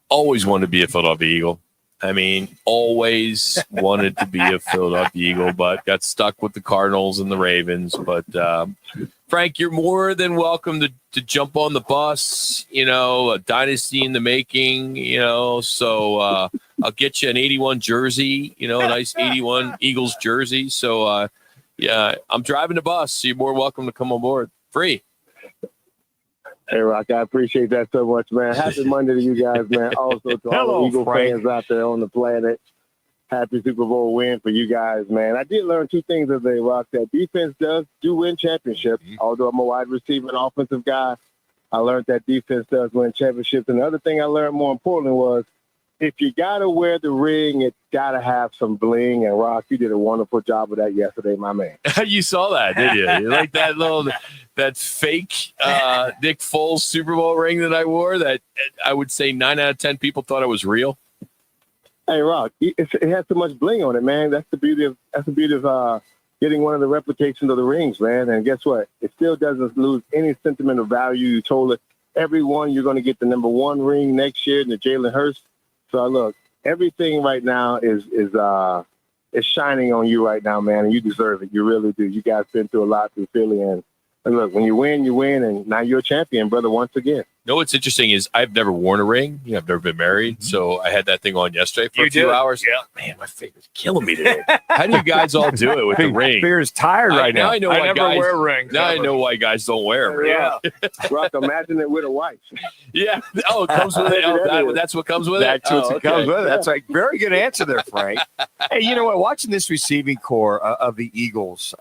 always wanted to be a Philadelphia Eagle. I mean, always wanted to be a Philadelphia Eagle, but got stuck with the Cardinals and the Ravens. But Frank, you're more than welcome to jump on the bus, a dynasty in the making, so I'll get you an 81 jersey, a nice 81 Eagles jersey. So, yeah, I'm driving the bus, so you're more welcome to come on board. Free. Hey, Rock, I appreciate that so much, man. Happy Monday to you guys, man. Also to all the Eagle fans out there on the planet. Happy Super Bowl win for you guys, man. I did learn two things today, Rock. That defense do win championships. Although I'm a wide receiver and offensive guy, I learned that defense does win championships. And the other thing I learned more importantly was if you got to wear the ring, it's got to have some bling. And, Rock, you did a wonderful job of that yesterday, my man. You saw that, did you? You like that fake Nick Foles Super Bowl ring that I wore that I would say 9 out of 10 people thought it was real? Hey, Rock, it has so much bling on it, man. That's the beauty of getting one of the replications of the rings, man. And guess what? It still doesn't lose any sentimental value. You told everyone you're going to get the number one ring next year in the Jalen Hurts. So, look, everything right now is shining on you right now, man, and you deserve it. You really do. You guys been through a lot through Philly, and look, when you win, and now you're a champion, brother, once again. No, what's interesting is I've never worn a ring. I've never been married, so I had that thing on yesterday for a few hours. Yeah, man, my finger's killing me today. How do you guys all do it with the ring? Finger's tired right now. I know I why never guys wear rings. Now I know why guys don't wear them. Yeah, Rock, imagine it with a wife. Yeah. Oh, it comes with it. Oh, that's what comes with it. That's what comes with it. That's right. Very good answer there, Frank. Hey, you know what? Watching this receiving core of the Eagles,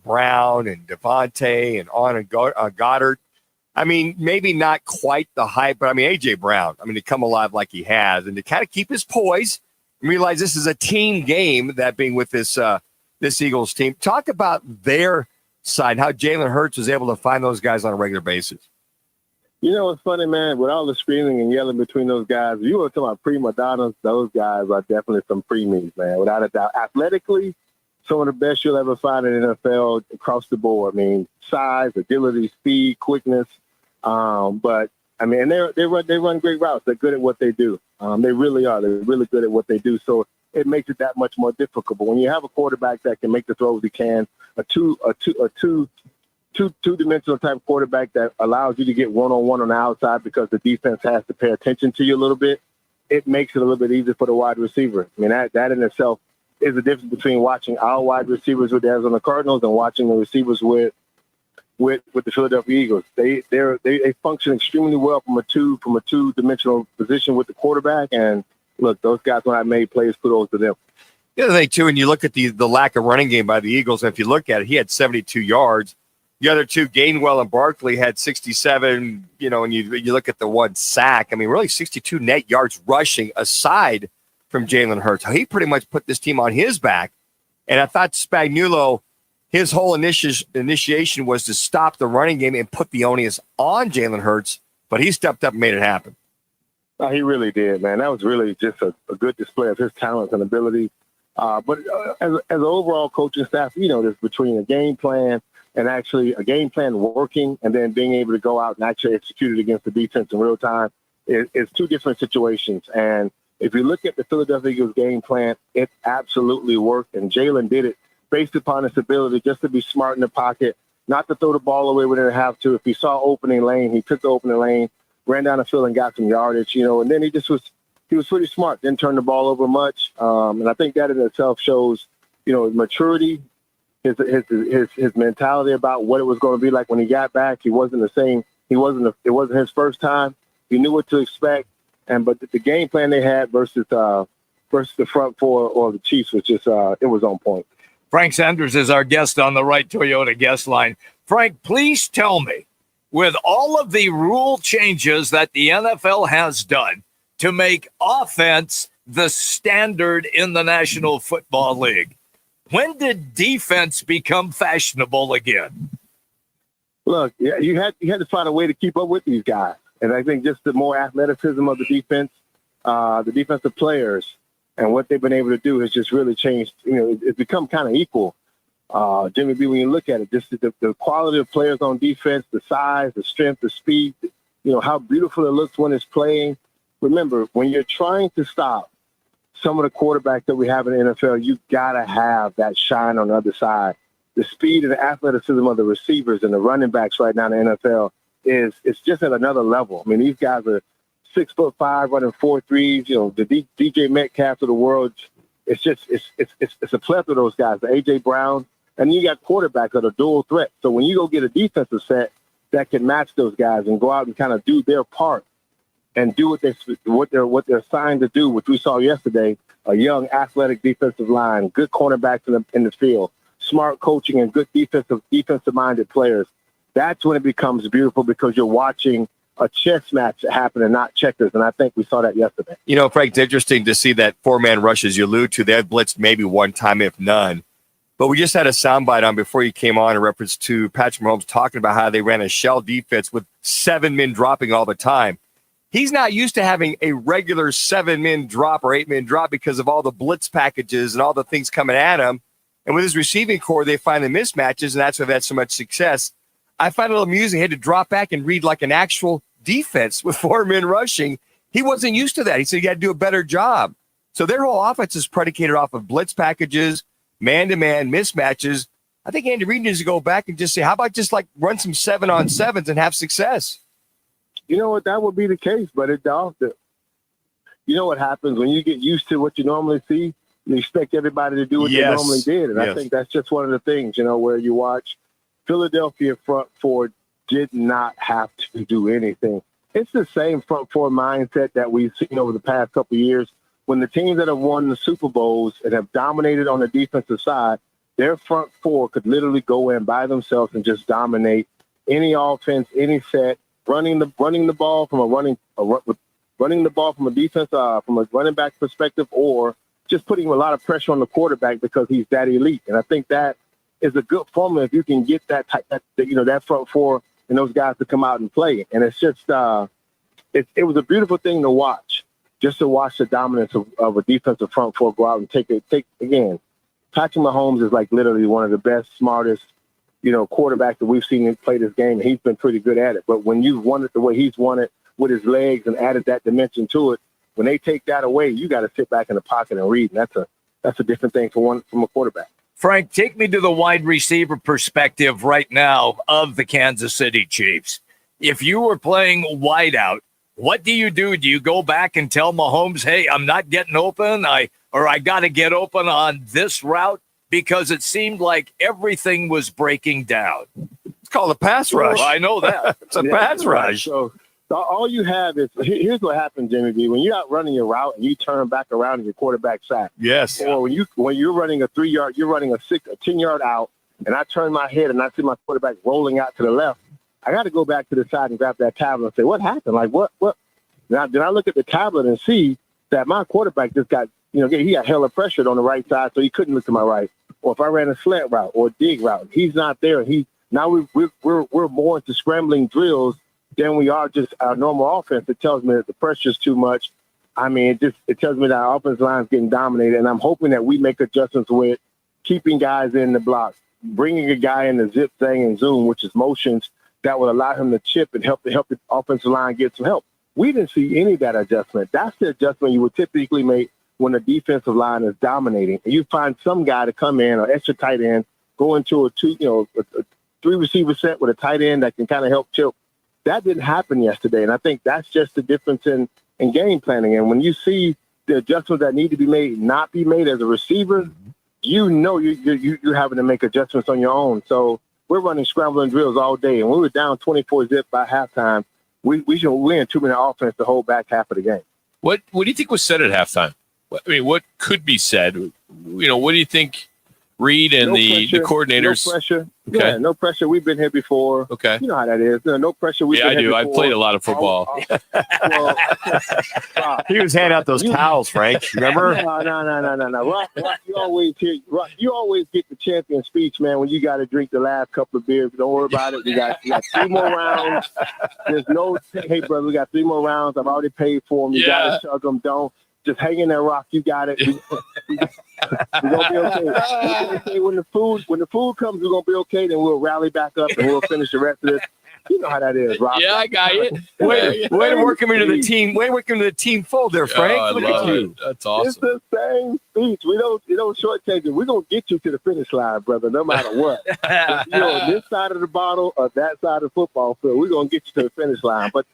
Brown and Devontae and on and Goddard. I mean, maybe not quite the hype, but I mean, A.J. Brown, to come alive like he has and to kind of keep his poise and realize this is a team game, that being with this Eagles team. Talk about their side, how Jalen Hurts was able to find those guys on a regular basis. You know what's funny, man? With all the screaming and yelling between those guys, you were talking about prima donnas, those guys are definitely some preemies, man, without a doubt. Athletically, some of the best you'll ever find in the NFL across the board. I mean, size, agility, speed, quickness. But I mean, they run great routes. They're good at what they do. They really are. They're really good at what they do. So it makes it that much more difficult. But when you have a quarterback that can make the throws he can, a two-dimensional type quarterback that allows you to get one-on-one on the outside because the defense has to pay attention to you a little bit, it makes it a little bit easier for the wide receiver. I mean, that in itself is the difference between watching our wide receivers with the Arizona Cardinals and watching the receivers with the Philadelphia Eagles. They function extremely well from a two-dimensional position with the quarterback. And look, those guys, when I made plays, kudos to them. The other thing too, when you look at the lack of running game by the Eagles, and if you look at it, he had 72 yards. The other two, Gainwell and Barkley, had 67. And you look at the one sack. I mean, really 62 net yards rushing aside from Jalen Hurts. He pretty much put this team on his back. And I thought Spagnuolo, his whole initiation was to stop the running game and put the onus on Jalen Hurts, but he stepped up and made it happen. He really did, man. That was really just a good display of his talents and ability. But as an overall coaching staff, there's between a game plan and actually a game plan working and then being able to go out and actually execute it against the defense in real time is two different situations. And if you look at the Philadelphia Eagles game plan, it absolutely worked, and Jalen did it based upon his ability just to be smart in the pocket, not to throw the ball away when he didn't have to. If he saw opening lane, he took the opening lane, ran down the field and got some yardage, and then he was pretty smart, didn't turn the ball over much. And I think that in itself shows, maturity, his mentality about what it was going to be like when he got back. He wasn't the same. It wasn't his first time. He knew what to expect. But the game plan they had versus the front four or the Chiefs was just, it was on point. Frank Sanders is our guest on the Right Toyota guest line. Frank, please tell me, with all of the rule changes that the NFL has done to make offense the standard in the National Football League, when did defense become fashionable again? Look, you had to find a way to keep up with these guys. And I think just the more athleticism of the defense, the defensive players, and what they've been able to do has just really changed. It's become kind of equal. Jimmy B, when you look at it, just the quality of players on defense, the size, the strength, the speed, how beautiful it looks when it's playing. remember, when you're trying to stop some of the quarterbacks that we have in the NFL, you got to have that shine on the other side. The speed and the athleticism of the receivers and the running backs right now in the NFL it's just at another level. I mean, these guys are 6'5", running 4.3s. You know, the DJ Metcalf of the world. It's a plethora of those guys. The AJ Brown, and you got quarterbacks that are dual threat. So when you go get a defensive set that can match those guys and go out and kind of do their part and do what they're assigned to do, which we saw yesterday, a young athletic defensive line, good cornerbacks in the field, smart coaching, and good defensive-minded players. That's when it becomes beautiful because you're watching a chess match happen and not checkers, and I think we saw that yesterday. You know, Frank, it's interesting to see that four-man rush, as you allude to. They had blitzed maybe one time, if none. But we just had a soundbite on before you came on in reference to Patrick Mahomes talking about how they ran a shell defense with 7 men dropping all the time. He's not used to having a regular 7-man drop or 8-man drop because of all the blitz packages and all the things coming at him. And with his receiving core, they find the mismatches, and that's why they've had so much success. I find it a little amusing. He had to drop back and read like an actual defense with 4 men rushing. He wasn't used to that. He said he had to do a better job. So their whole offense is predicated off of blitz packages, man-to-man mismatches. I think Andy Reid needs to go back and just say, how about just like run some 7-on-7s and have success? You know what? That would be the case, but you know what happens when you get used to what you normally see? You expect everybody to do what they normally did. And I think that's just one of the things, you know, where you watch Philadelphia front four did not have to do anything. It's the same front four mindset that we've seen over the past couple of years. When the teams that have won the Super Bowls and have dominated on the defensive side, their front four could literally go in by themselves and just dominate any offense, any set, running the ball from a defense, from a running back perspective, or just putting a lot of pressure on the quarterback because he's that elite. And I think that is a good formula if you can get that front four and those guys to come out and play. And it's just it was a beautiful thing to watch, just to watch the dominance of a defensive front four go out and take again. Patrick Mahomes is like literally one of the best, smartest, quarterbacks that we've seen play this game. And he's been pretty good at it. But when you've won it the way he's won it with his legs and added that dimension to it, when they take that away, you got to sit back in the pocket and read. And that's a different thing from a quarterback. Frank, take me to the wide receiver perspective right now of the Kansas City Chiefs. If you were playing wide out, what do? Do you go back and tell Mahomes, hey, I'm not getting open, I got to get open on this route? Because it seemed like everything was breaking down. It's called a pass rush. Well, I know that. It's a pass rush. So all you have is, here's what happens, Jimmy B. When you're out running your route and you turn back around and your quarterback sack. Yes. Or when you're running a 3-yard, you're running a 10-yard out, and I turn my head and I see my quarterback rolling out to the left, I got to go back to the side and grab that tablet and say, what happened? Like, what? Now, then I look at the tablet and see that my quarterback just got, he got hella pressured on the right side, so he couldn't look to my right. Or if I ran a slant route or a dig route, he's not there. Now we're more into scrambling drills than we are just our normal offense. It tells me that the pressure's too much. I mean, it tells me that our offensive line's getting dominated, and I'm hoping that we make adjustments with keeping guys in the block, bringing a guy in the zip thing and zoom, which is motions that will allow him to chip and help the offensive line get some help. We didn't see any of that adjustment. That's the adjustment you would typically make when the defensive line is dominating. And you find some guy to come in, or extra tight end, go into a 3-receiver set with a tight end that can kind of help chip. That didn't happen yesterday, and I think that's just the difference in game planning. And when you see the adjustments that need to be made not be made as a receiver, you're having to make adjustments on your own. So we're running scrambling drills all day, and when we were down 24-zip by halftime, we're in 2-minute offense the whole back half of the game. What do you think was said at halftime? I mean, what could be said? What do you think Reid and the coordinators? No pressure. Okay. Yeah, no pressure. We've been here before. Okay. You know how that is. No pressure. Yeah, I do. I played a lot of football. He was handing out those towels, Frank. Remember? No. Rock, you always get the champion speech, man, when you got to drink the last couple of beers. Don't worry about it. We got 3 more rounds. There's no, hey, brother, we got 3 more rounds. I've already paid for them. You got to chug them. Don't. Just hang in there, Rock. You got it. We're gonna be okay. We're gonna say when the food comes, we're gonna be okay. Then we'll rally back up and we'll finish the rest of this. You know how that is, Rob. Yeah, I got it. Way to work him into the team. Way to work him into the team fold there, Frank. I Look love at you. it. That's It's awesome. the same speech. We don't shortchange it. We're gonna get you to the finish line, brother, no matter what. If you're on this side of the bottle or that side of the football field, we're gonna get you to the finish line. But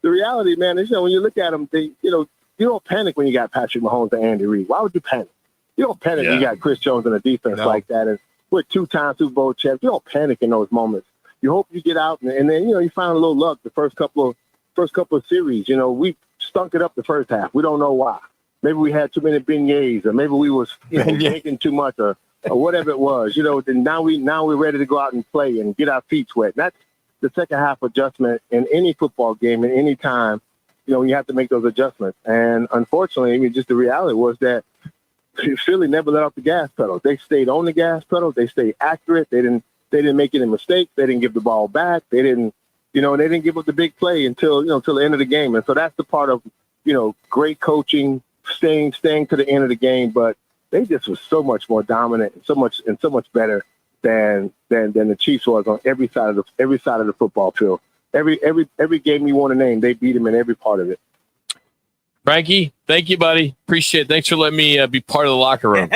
the reality, man, is when you look at them, you don't panic when you got Patrick Mahomes and Andy Reid. Why would you panic? You don't panic when you got Chris Jones in a defense like that, and we're 2-time Super Bowl champs. You don't panic in those moments. You hope you get out, and then you find a little luck the first couple of series. We stunk it up the first half. We don't know why. Maybe we had too many beignets, or maybe we was drinking too much, or whatever it was. Then now we're ready to go out and play and get our feet wet. And that's the second half adjustment in any football game, in any time. You have to make those adjustments. And unfortunately, just the reality was that Philly never let off the gas pedal. They stayed on the gas pedal. They stayed accurate. They didn't make any mistakes. They didn't give the ball back. They didn't give up the big play until the end of the game. And so that's the part of, great coaching, staying to the end of the game. But they just was so much more dominant and so much better than the Chiefs was on every side of the football field. Every game you want to name, they beat them in every part of it. Frankie, thank you, buddy. Appreciate it. Thanks for letting me be part of the locker room.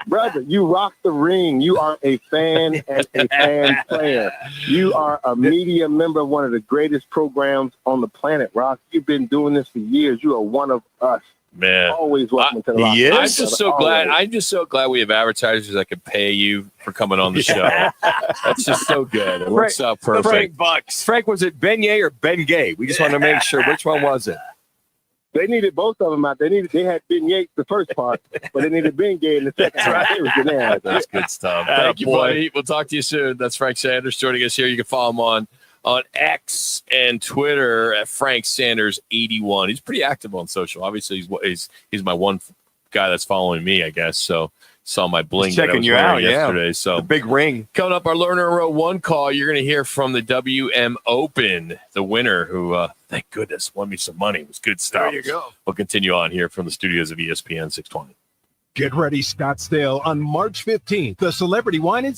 Brother, you rock the ring. You are a fan and a fan player. You are a media member of one of the greatest programs on the planet, Rock. You've been doing this for years. You are one of us. Man, always welcome to the locker room. I'm just so glad we have advertisers that can pay you for coming on the show. That's just so good. It works out perfect. Frank, was it beignet or Bengay? We just want to make sure. Which one was it? They needed both of them out. They had beignets the first part, but they needed Bengay in the second part. It was bananas. That's good stuff. Thank you, buddy. We'll talk to you soon. That's Frank Sanders joining us here. You can follow him on X and Twitter at Frank Sanders 81. He's pretty active on social. Obviously, he's my one guy that's following me, I guess. So saw my bling that I was wearing yesterday. So the big ring. Coming up, our Learner Row 1 call. You're going to hear from the WM Open, the winner who, thank goodness, won me some money. It was good stuff. There you go. We'll continue on here from the studios of ESPN 620. Get ready, Scottsdale, on March 15th. The Celebrity Wine and